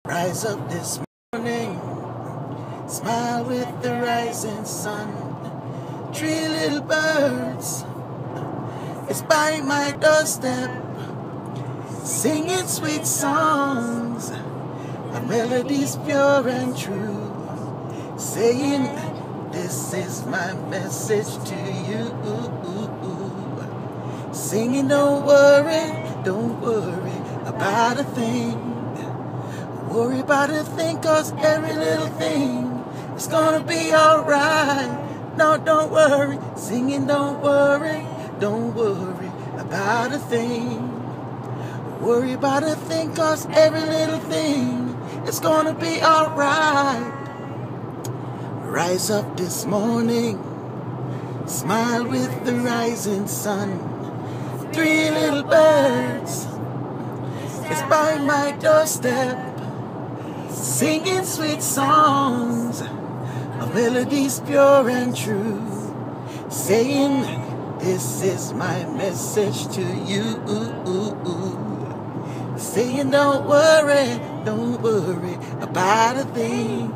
Rise up this morning, smile with the rising sun. 3 little birds, it's by my doorstep, singing sweet songs, a melodies pure and true, saying, this is my message to you. Singing, don't worry about a thing. Worry about a thing, cause every little thing is gonna be alright. No, don't worry, singing, don't worry about a thing. Worry about a thing, cause every little thing is gonna be alright. Rise up this morning, smile with the rising sun. 3 little birds, it's by my doorstep, singing sweet songs, of melodies pure and true, saying, this is my message to you. Saying, don't worry about a thing.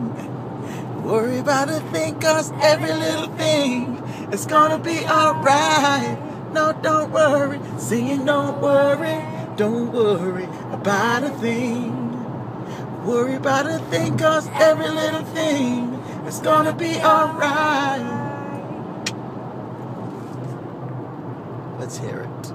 Worry about a thing, cause every little thing is gonna be alright. No, don't worry, singing, don't worry about a thing. Worry about a thing, cause every little thing is gonna be alright. Let's hear it.